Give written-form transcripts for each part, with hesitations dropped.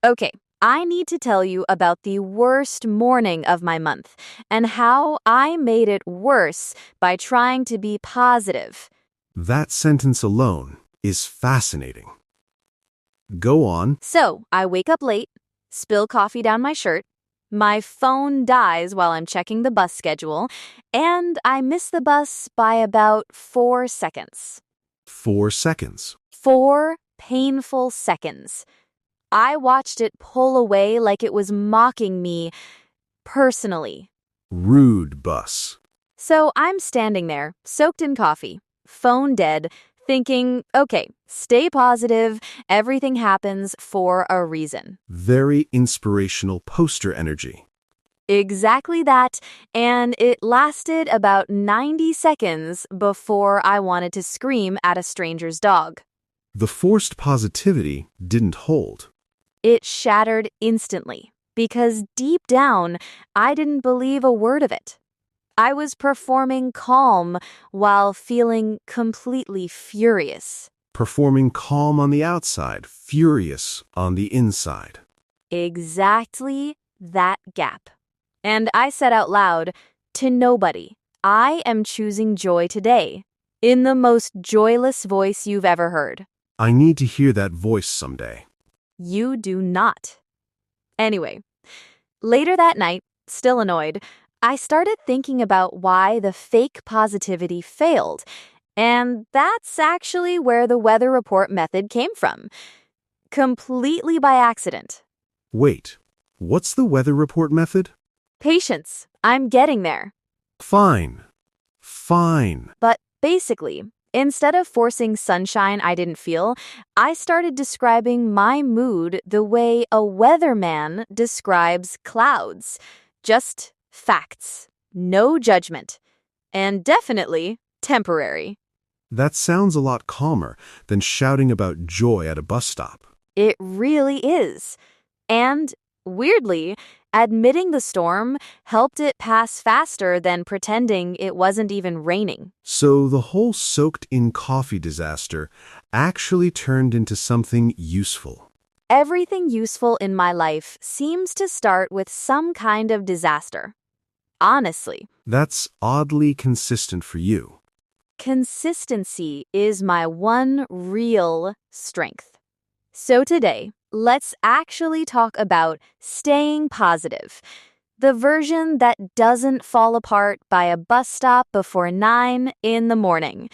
Okay, I need to tell you about the worst morning of my month and how I made it worse by trying to be positive. That sentence alone is fascinating. Go on. So, I wake up late, spill coffee down my shirt, my phone dies while I'm checking the bus schedule, and I miss the bus by about 4 seconds. 4 seconds. 4 painful seconds. I watched it pull away like it was mocking me personally. Rude bus. So I'm standing there, soaked in coffee, phone dead, thinking, okay, stay positive, everything happens for a reason. Very inspirational poster energy. Exactly that, and it lasted about 90 seconds before I wanted to scream at a stranger's dog. The forced positivity didn't hold. It shattered instantly, because deep down, I didn't believe a word of it. I was performing calm while feeling completely furious. Performing calm on the outside, furious on the inside. Exactly that gap. And I said out loud, to nobody, I am choosing joy today, in the most joyless voice you've ever heard. I need to hear that voice someday. You do not. Anyway, later that night, still annoyed, I started thinking about why the fake positivity failed, and that's actually where the weather report method came from. Completely by accident. Wait, what's the weather report method? Patience, I'm getting there. Fine. But basically, instead of forcing sunshine I didn't feel, I started describing my mood the way a weatherman describes clouds. Just facts, no judgment, and definitely temporary. That sounds a lot calmer than shouting about joy at a bus stop. It really is. And, weirdly, admitting the storm helped it pass faster than pretending it wasn't even raining. So the whole soaked-in coffee disaster actually turned into something useful. Everything useful in my life seems to start with some kind of disaster. Honestly, That's oddly consistent for you. consistency is my one real strength. So today, let's actually talk about staying positive. The version that doesn't fall apart by a bus stop before 9 in the morning.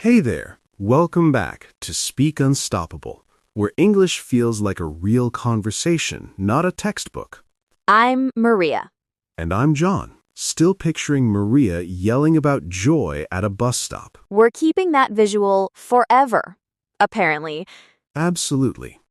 Hey there, welcome back to Speak Unstoppable, where English feels like a real conversation, not a textbook. I'm Maria. And I'm John, still picturing Maria yelling about joy at a bus stop. We're keeping that visual forever, apparently. Absolutely.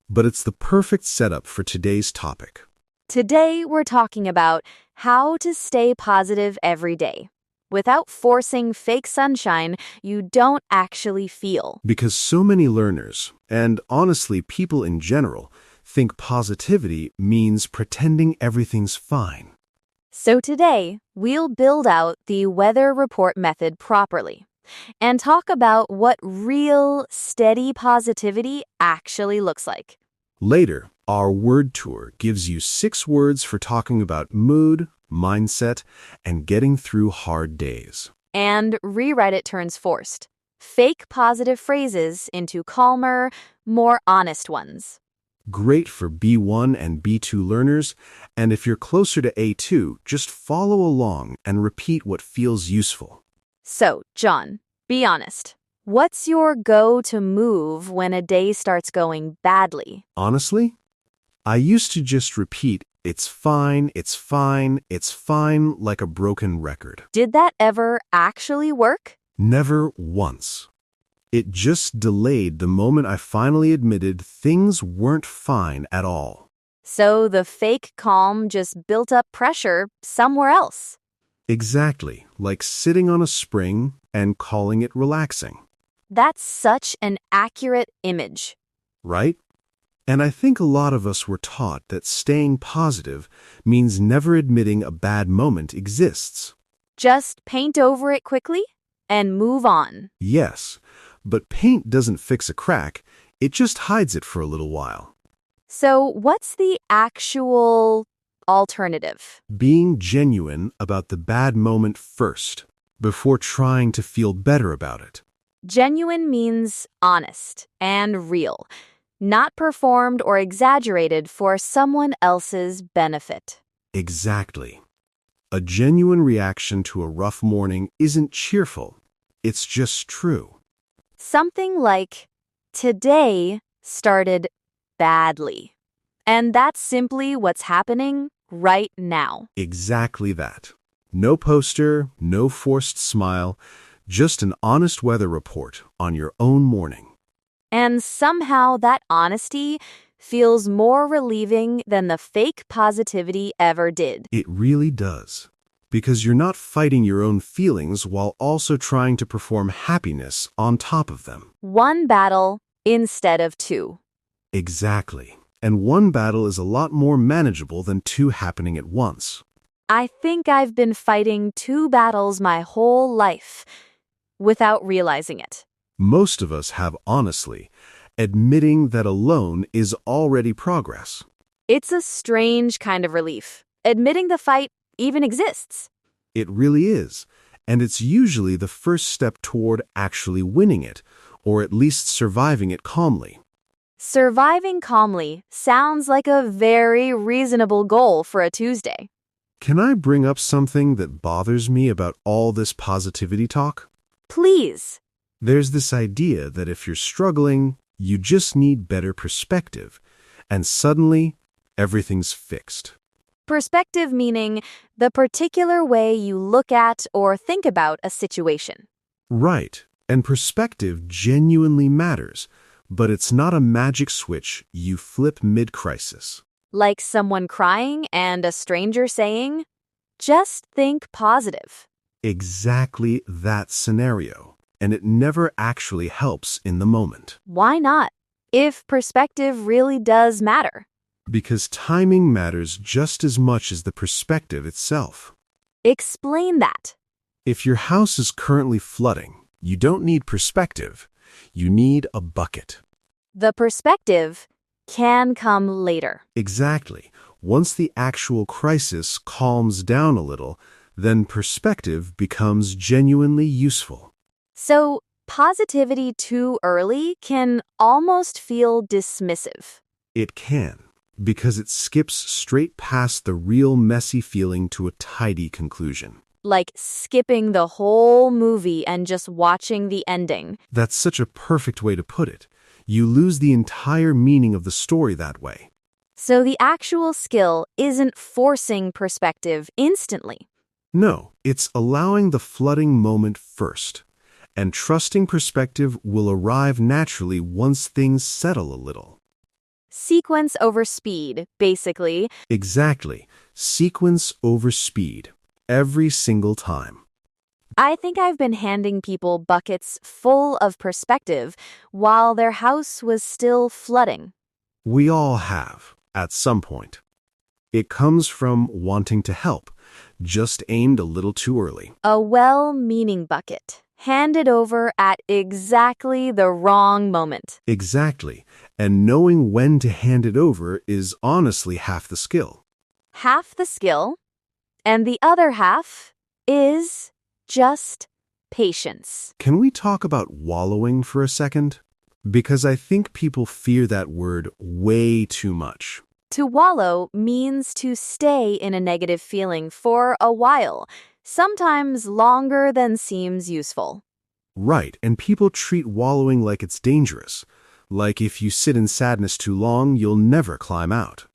But it's the perfect setup for today's topic. Today, we're talking about how to stay positive every day without forcing fake sunshine you don't actually feel. Because so many learners, and honestly people in general, think positivity means pretending everything's fine. So today, we'll build out the weather report method properly and talk about what real, steady positivity actually looks like. Later, our word tour gives you 6 words for talking about mood, mindset, and getting through hard days. And rewrite it turns forced. Fake positive phrases into calmer, more honest ones. Great for B1 and B2 learners, and if you're closer to A2, just follow along and repeat what feels useful. So, John, be honest. What's your go-to move when a day starts going badly? Honestly, I used to just repeat, it's fine, it's fine, it's fine, like a broken record. Did that ever actually work? Never once. It just delayed the moment I finally admitted things weren't fine at all. So the fake calm just built up pressure somewhere else. Exactly, like sitting on a spring and calling it relaxing. That's such an accurate image. Right? And I think a lot of us were taught that staying positive means never admitting a bad moment exists. Just paint over it quickly and move on. Yes, but paint doesn't fix a crack, it just hides it for a little while. So, what's the actual alternative? Being genuine about the bad moment first, before trying to feel better about it. Genuine means honest and real, not performed or exaggerated for someone else's benefit. Exactly. A genuine reaction to a rough morning isn't cheerful. It's just true. Something like, today started badly. And that's simply what's happening right now. Exactly that. No poster, no forced smile, just an honest weather report on your own morning. And somehow that honesty feels more relieving than the fake positivity ever did. It really does. Because you're not fighting your own feelings while also trying to perform happiness on top of them. One battle instead of two. Exactly. And one battle is a lot more manageable than two happening at once. I think I've been fighting two battles my whole life without realizing it. Most of us have honestly. Admitting that alone is already progress. It's a strange kind of relief, admitting the fight even exists. It really is. And it's usually the first step toward actually winning it, or at least surviving it calmly. Surviving calmly sounds like a very reasonable goal for a Tuesday. Can I bring up something that bothers me about all this positivity talk? Please. There's this idea that if you're struggling, you just need better perspective, and suddenly, everything's fixed. Perspective meaning the particular way you look at or think about a situation. Right, and perspective genuinely matters, but it's not a magic switch you flip mid-crisis. Like someone crying and a stranger saying, just think positive. Exactly that scenario, and it never actually helps in the moment. Why not? If perspective really does matter. Because timing matters just as much as the perspective itself. Explain that. If your house is currently flooding, you don't need perspective. You need a bucket. The perspective can come later. Exactly. Once the actual crisis calms down a little, then perspective becomes genuinely useful. So, positivity too early can almost feel dismissive. It can, because it skips straight past the real messy feeling to a tidy conclusion. Like skipping the whole movie and just watching the ending. That's such a perfect way to put it. You lose the entire meaning of the story that way. So the actual skill isn't forcing perspective instantly. No, it's allowing the flooding moment first, and trusting perspective will arrive naturally once things settle a little. Sequence over speed, basically. Exactly. Sequence over speed. Every single time. I think I've been handing people buckets full of perspective while their house was still flooding. We all have, at some point. It comes from wanting to help, just aimed a little too early. A well-meaning bucket, handed over at exactly the wrong moment. Exactly. And knowing when to hand it over is honestly half the skill. Half the skill, and the other half is just patience. Can we talk about wallowing for a second? Because I think people fear that word way too much. To wallow means to stay in a negative feeling for a while, sometimes longer than seems useful. Right, and people treat wallowing like it's dangerous. Like if you sit in sadness too long, you'll never climb out.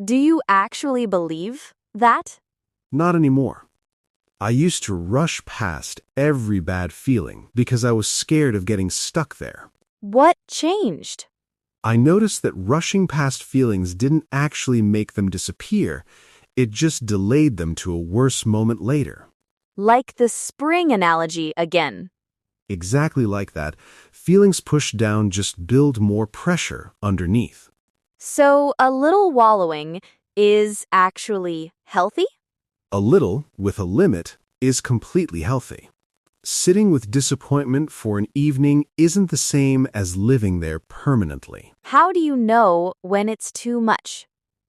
Do you actually believe that? Not anymore. I used to rush past every bad feeling because I was scared of getting stuck there. What changed? I noticed that rushing past feelings didn't actually make them disappear. It just delayed them to a worse moment later. Like the spring analogy again. Exactly like that, feelings pushed down just build more pressure underneath. So a little wallowing is actually healthy? A little, with a limit, is completely healthy. Sitting with disappointment for an evening isn't the same as living there permanently. How do you know when it's too much?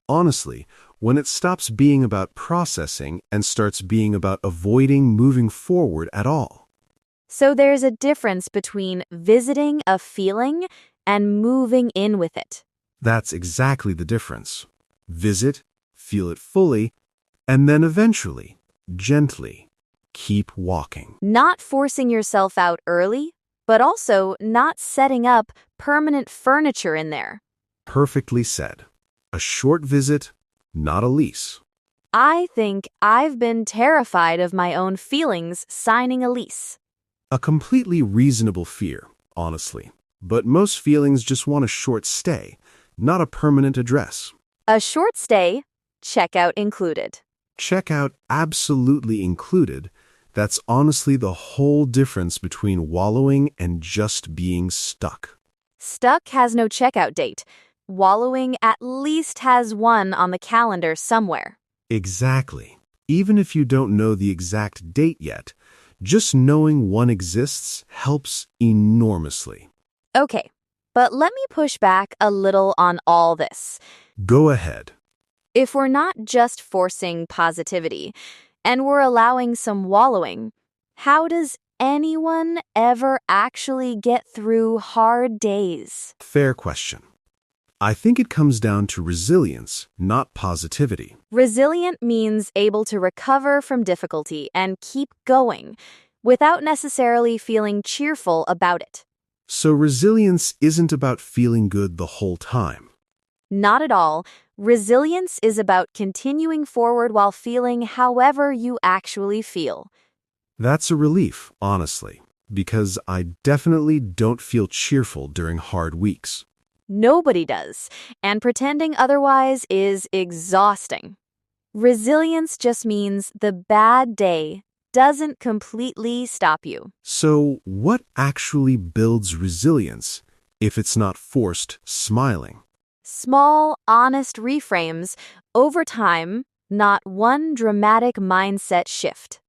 Honestly, when it stops being about processing and starts being about avoiding moving forward at all. So there's a difference between visiting a feeling and moving in with it. That's exactly the difference. Visit, feel it fully, and then eventually, gently, keep walking. Not forcing yourself out early, but also not setting up permanent furniture in there. Perfectly said. A short visit, not a lease. I think I've been terrified of my own feelings signing a lease. A completely reasonable fear, honestly. But most feelings just want a short stay, not a permanent address. A short stay, checkout included. Checkout absolutely included. That's honestly the whole difference between wallowing and just being stuck. Stuck has no checkout date. Wallowing at least has one on the calendar somewhere. Exactly. Even if you don't know the exact date yet, just knowing one exists helps enormously. Okay, but let me push back a little on all this. Go ahead. If we're not just forcing positivity, and we're allowing some wallowing, how does anyone ever actually get through hard days? Fair question. I think it comes down to resilience, not positivity. Resilient means able to recover from difficulty and keep going without necessarily feeling cheerful about it. So resilience isn't about feeling good the whole time. Not at all. Resilience is about continuing forward while feeling however you actually feel. That's a relief, honestly, because I definitely don't feel cheerful during hard weeks. Nobody does, and pretending otherwise is exhausting. Resilience just means the bad day doesn't completely stop you. So what actually builds resilience if it's not forced smiling? Small, honest reframes over time, not one dramatic mindset shift.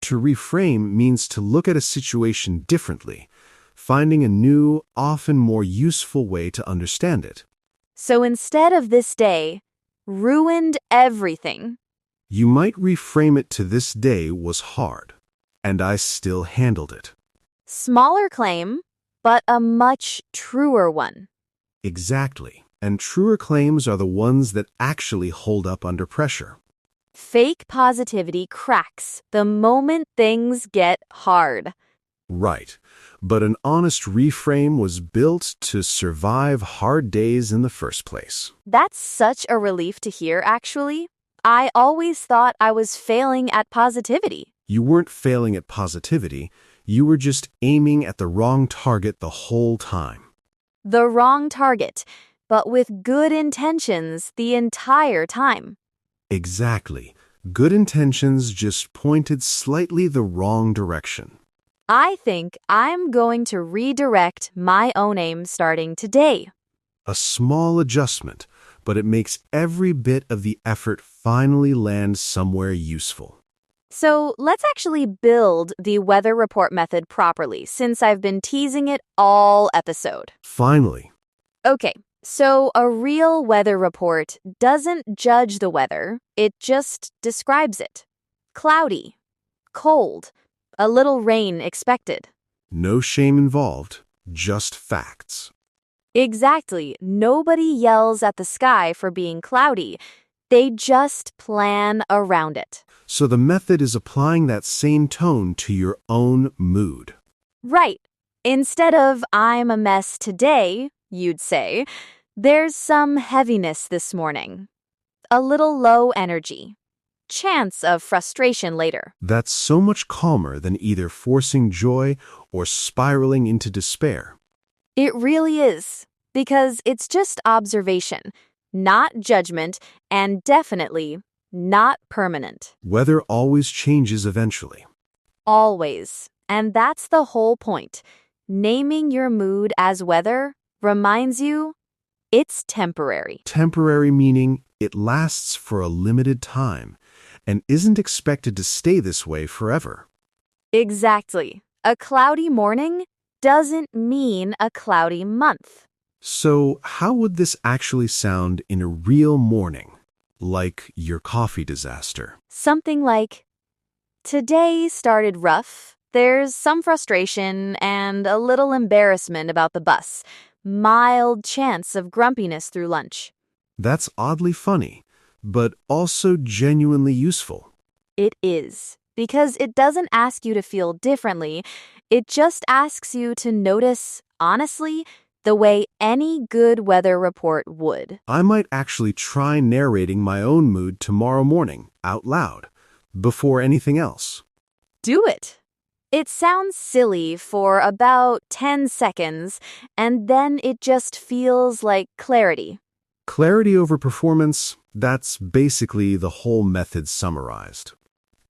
To reframe means to look at a situation differently, finding a new, often more useful way to understand it. So instead of this day, ruined everything. You might reframe it to this day was hard, and I still handled it. Smaller claim, but a much truer one. Exactly, and truer claims are the ones that actually hold up under pressure. Fake positivity cracks the moment things get hard. Right, but an honest reframe was built to survive hard days in the first place. That's such a relief to hear, actually. I always thought I was failing at positivity. You weren't failing at positivity, you were just aiming at the wrong target the whole time. The wrong target, but with good intentions the entire time. Exactly. Good intentions just pointed slightly the wrong direction. I think I'm going to redirect my own aim starting today. A small adjustment, but it makes every bit of the effort finally land somewhere useful. So let's actually build the weather report method properly, since I've been teasing it all episode. Finally. Okay, so a real weather report doesn't judge the weather, it just describes it. Cloudy, cold, a little rain expected. No shame involved, just facts. Exactly, nobody yells at the sky for being cloudy. They just plan around it. So the method is applying that same tone to your own mood. Right. Instead of I'm a mess today, you'd say, there's some heaviness this morning. A little low energy. Chance of frustration later. That's so much calmer than either forcing joy or spiraling into despair. It really is, because it's just observation, not judgment, and definitely not permanent. Weather always changes eventually. Always. And that's the whole point. Naming your mood as weather reminds you it's temporary. Temporary meaning it lasts for a limited time and isn't expected to stay this way forever. Exactly. A cloudy morning doesn't mean a cloudy month. So, how would this actually sound in a real morning? Like your coffee disaster. Something like, today started rough. There's some frustration and a little embarrassment about the bus. Mild chance of grumpiness through lunch. That's oddly funny, but also genuinely useful. It is, because it doesn't ask you to feel differently. It just asks you to notice, honestly, the way any good weather report would. I might actually try narrating my own mood tomorrow morning out loud, before anything else. Do it. It sounds silly for about 10 seconds, and then it just feels like clarity. Clarity over performance, that's basically the whole method summarized.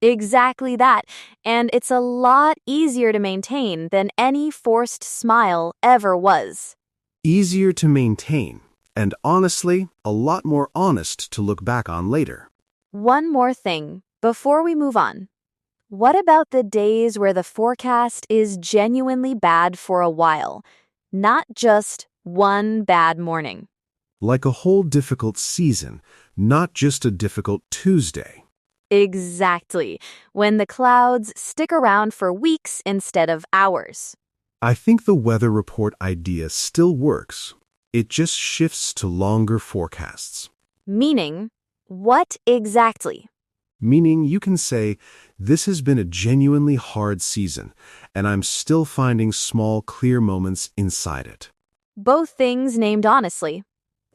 Exactly that, and it's a lot easier to maintain than any forced smile ever was. Easier to maintain, and honestly, a lot more honest to look back on later. One more thing before we move on. What about the days where the forecast is genuinely bad for a while, not just one bad morning? Like a whole difficult season, not just a difficult Tuesday. Exactly, when the clouds stick around for weeks instead of hours. I think the weather report idea still works. It just shifts to longer forecasts. Meaning, what exactly? Meaning you can say, this has been a genuinely hard season, and I'm still finding small, clear moments inside it. Both things named honestly,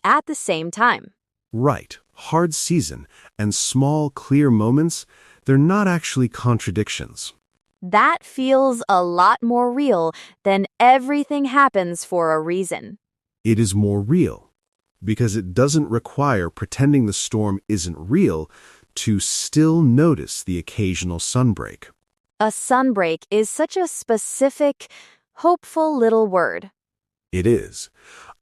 at the same time. Right, hard season and small, clear moments, they're not actually contradictions. That feels a lot more real than everything happens for a reason. It is more real, because it doesn't require pretending the storm isn't real to still notice the occasional sunbreak. A sunbreak is such a specific, hopeful little word. It is.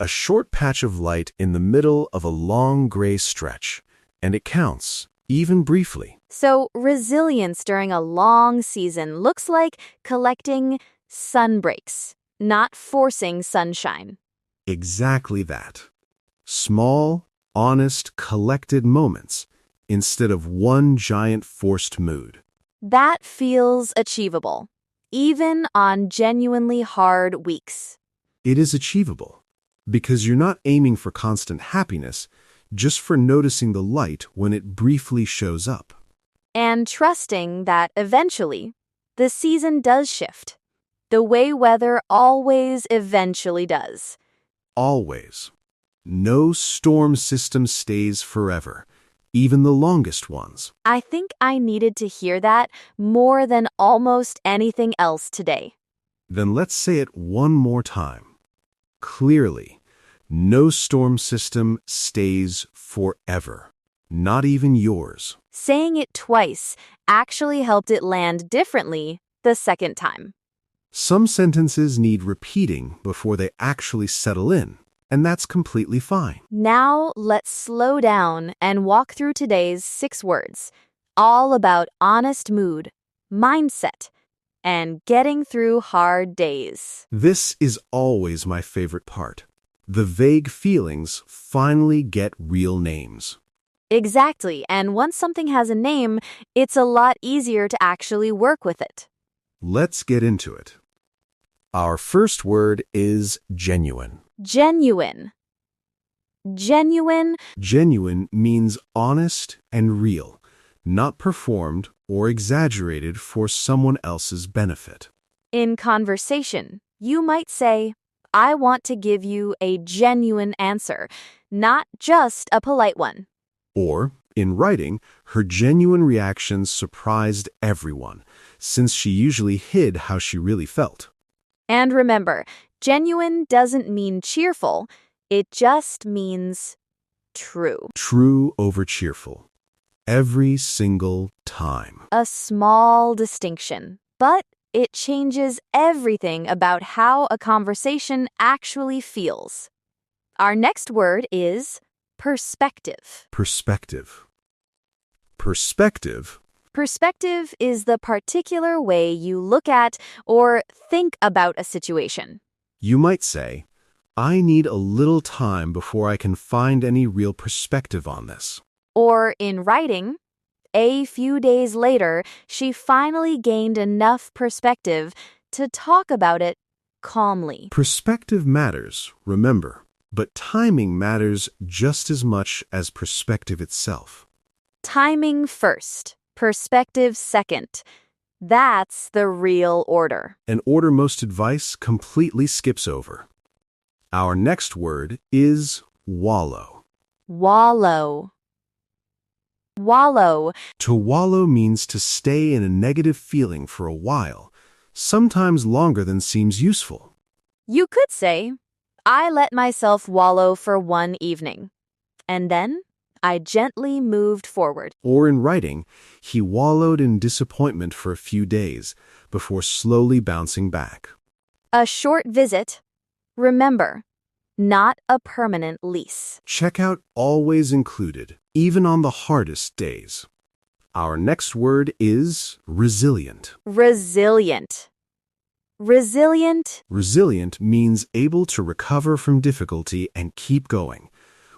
A short patch of light in the middle of a long gray stretch, and it counts, even briefly. So, resilience during a long season looks like collecting sunbreaks, not forcing sunshine. Exactly that. Small, honest, collected moments instead of one giant forced mood. That feels achievable, even on genuinely hard weeks. It is achievable because you're not aiming for constant happiness, just for noticing the light when it briefly shows up. And trusting that eventually, the season does shift, the way weather always eventually does. Always. No storm system stays forever, even the longest ones. I think I needed to hear that more than almost anything else today. Then let's say it one more time. Clearly, no storm system stays forever, not even yours. Saying it twice actually helped it land differently the second time. Some sentences need repeating before they actually settle in, and that's completely fine. Now let's slow down and walk through today's 6 words, all about honest mood, mindset, and getting through hard days. This is always my favorite part. The vague feelings finally get real names. Exactly, and once something has a name, it's a lot easier to actually work with it. Let's get into it. Our first word is genuine. Genuine. Genuine. Genuine means honest and real, not performed or exaggerated for someone else's benefit. In conversation, you might say, I want to give you a genuine answer, not just a polite one. Or, in writing, her genuine reactions surprised everyone, since she usually hid how she really felt. And remember, genuine doesn't mean cheerful, it just means true. True over cheerful. Every single time. A small distinction, but it changes everything about how a conversation actually feels. Our next word is perspective. Perspective. Perspective, Perspective is the particular way you look at or think about a situation. You might say, I need a little time before I can find any real perspective on this. Or in writing, a few days later, she finally gained enough perspective to talk about it calmly. Perspective matters, remember, but timing matters just as much as perspective itself. Timing first, perspective second. That's the real order. An order most advice completely skips over. Our next word is wallow. Wallow. Wallow. To wallow means to stay in a negative feeling for a while, sometimes longer than seems useful. You could say, I let myself wallow for one evening, and then I gently moved forward. Or in writing, he wallowed in disappointment for a few days before slowly bouncing back. A short visit. Remember, not a permanent lease. Checkout always included, even on the hardest days. Our next word is resilient. Resilient. Resilient. Resilient means able to recover from difficulty and keep going,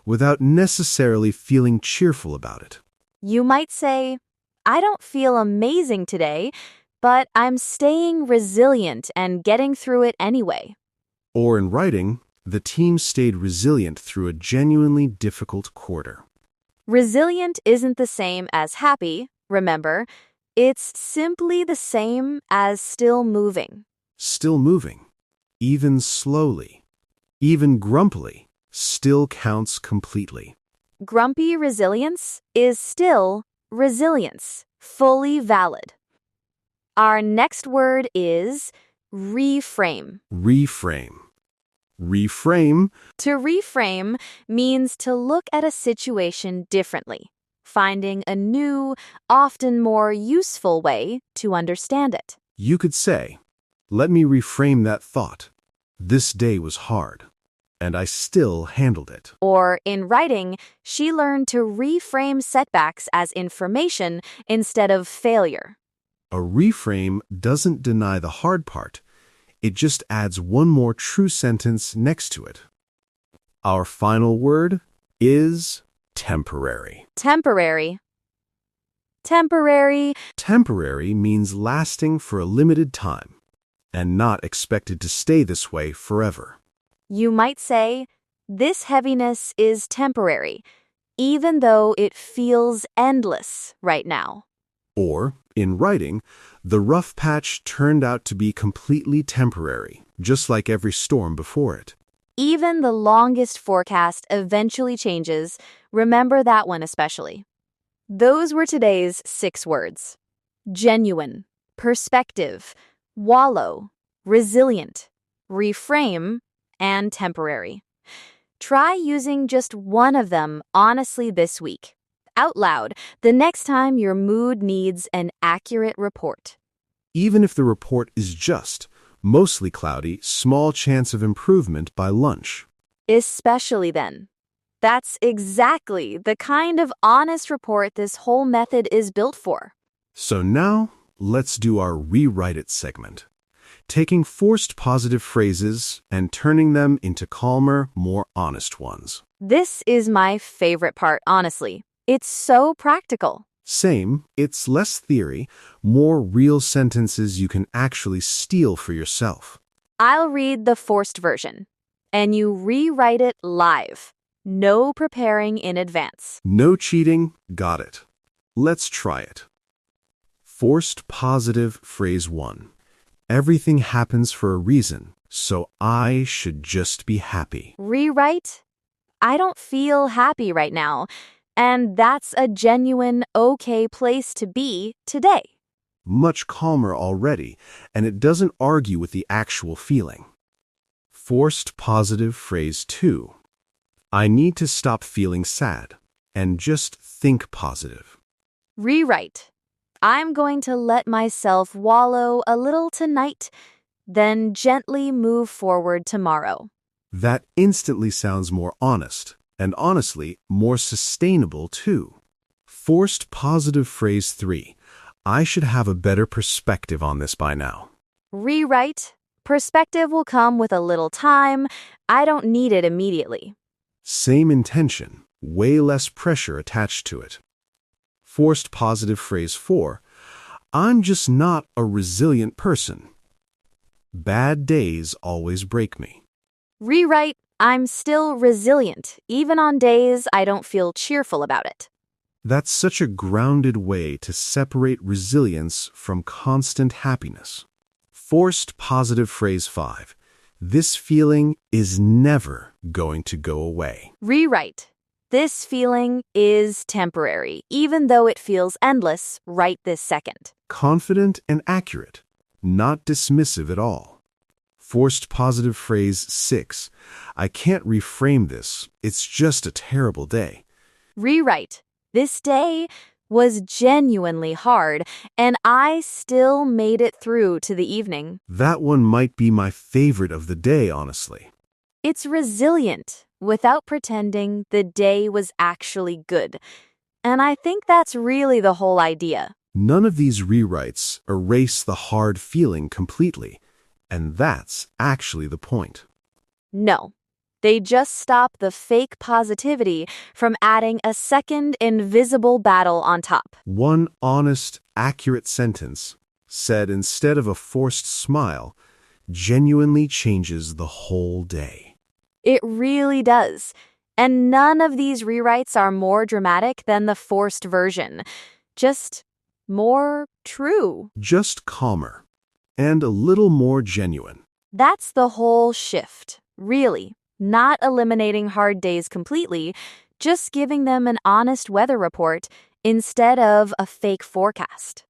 without necessarily feeling cheerful about it. You might say, I don't feel amazing today, but I'm staying resilient and getting through it anyway. Or in writing, the team stayed resilient through a genuinely difficult quarter. Resilient isn't the same as happy, remember. It's simply the same as still moving. Still moving, even slowly, even grumpily, still counts completely. Grumpy resilience is still resilience, fully valid. Our next word is reframe. Reframe. Reframe. To reframe means to look at a situation differently, finding a new, often more useful way to understand it. You could say, let me reframe that thought. This day was hard, and I still handled it. Or in writing, she learned to reframe setbacks as information instead of failure. A reframe doesn't deny the hard part. It just adds one more true sentence next to it. Our final word is temporary. Temporary. Temporary. Temporary means lasting for a limited time and not expected to stay this way forever. You might say, this heaviness is temporary, even though it feels endless right now. Or, in writing, the rough patch turned out to be completely temporary, just like every storm before it. Even the longest forecast eventually changes. Remember that one especially. Those were today's 6 words. Genuine, perspective, wallow, resilient, reframe, and temporary. Try using just one of them honestly this week, out loud, the next time your mood needs an accurate report. Even if the report is just, mostly cloudy, small chance of improvement by lunch. Especially then. That's exactly the kind of honest report this whole method is built for. So now, let's do our Rewrite It segment. Taking forced positive phrases and turning them into calmer, more honest ones. This is my favorite part, honestly. It's so practical. Same, it's less theory, more real sentences you can actually steal for yourself. I'll read the forced version, and you rewrite it live. No preparing in advance. No cheating, got it. Let's try it. Forced positive phrase 1. Everything happens for a reason, so I should just be happy. Rewrite, I don't feel happy right now. And that's a genuine, okay place to be today. Much calmer already, and it doesn't argue with the actual feeling. Forced positive phrase 2. I need to stop feeling sad and just think positive. Rewrite. I'm going to let myself wallow a little tonight, then gently move forward tomorrow. That instantly sounds more honest. And honestly, more sustainable too. Forced positive phrase 3. I should have a better perspective on this by now. Rewrite. Perspective will come with a little time. I don't need it immediately. Same intention, way less pressure attached to it. Forced positive phrase 4. I'm just not a resilient person. Bad days always break me. Rewrite. I'm still resilient, even on days I don't feel cheerful about it. That's such a grounded way to separate resilience from constant happiness. Forced positive phrase 5. This feeling is never going to go away. Rewrite. This feeling is temporary, even though it feels endless right this second. Confident and accurate, not dismissive at all. Forced positive phrase 6. I can't reframe this. It's just a terrible day. Rewrite. This day was genuinely hard, and I still made it through to the evening. That one might be my favorite of the day, honestly. It's resilient, without pretending the day was actually good. And I think that's really the whole idea. None of these rewrites erase the hard feeling completely, and that's actually the point. No. They just stop the fake positivity from adding a second invisible battle on top. One honest, accurate sentence, said instead of a forced smile, genuinely changes the whole day. It really does. And none of these rewrites are more dramatic than the forced version. Just more true. Just calmer, and a little more genuine. That's the whole shift, really. Not eliminating hard days completely, just giving them an honest weather report instead of a fake forecast.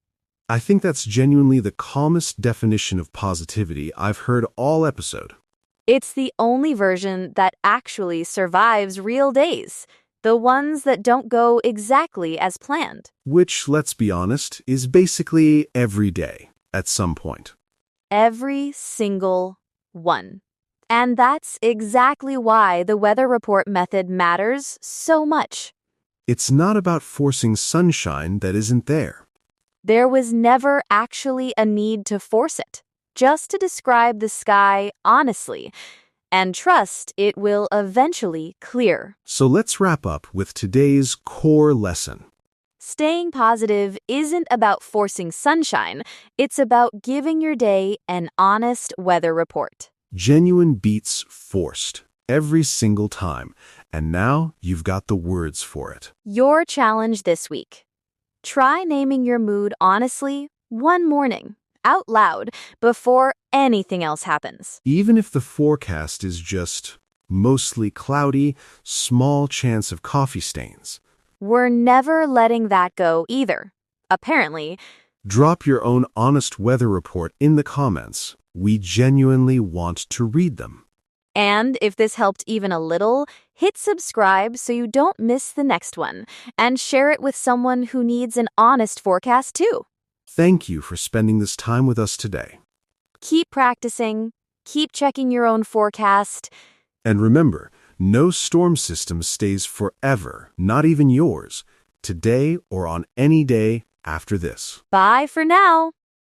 I think that's genuinely the calmest definition of positivity I've heard all episode. It's the only version that actually survives real days, the ones that don't go exactly as planned. Which, let's be honest, is basically every day at some point. Every single one. And that's exactly why the weather report method matters so much. It's not about forcing sunshine that isn't there. There was never actually a need to force it, just to describe the sky honestly, and trust it will eventually clear. So let's wrap up with today's core lesson. Staying positive isn't about forcing sunshine, it's about giving your day an honest weather report. Genuine beats forced every single time, and now you've got the words for it. Your challenge this week. Try naming your mood honestly one morning, out loud, before anything else happens. Even if the forecast is just mostly cloudy, small chance of coffee stains. We're never letting that go either. Apparently, drop your own honest weather report in the comments. We genuinely want to read them. And if this helped even a little, hit subscribe so you don't miss the next one, and share it with someone who needs an honest forecast too. Thank you for spending this time with us today. Keep practicing, keep checking your own forecast. And remember, no storm system stays forever, not even yours, today or on any day after this. Bye for now.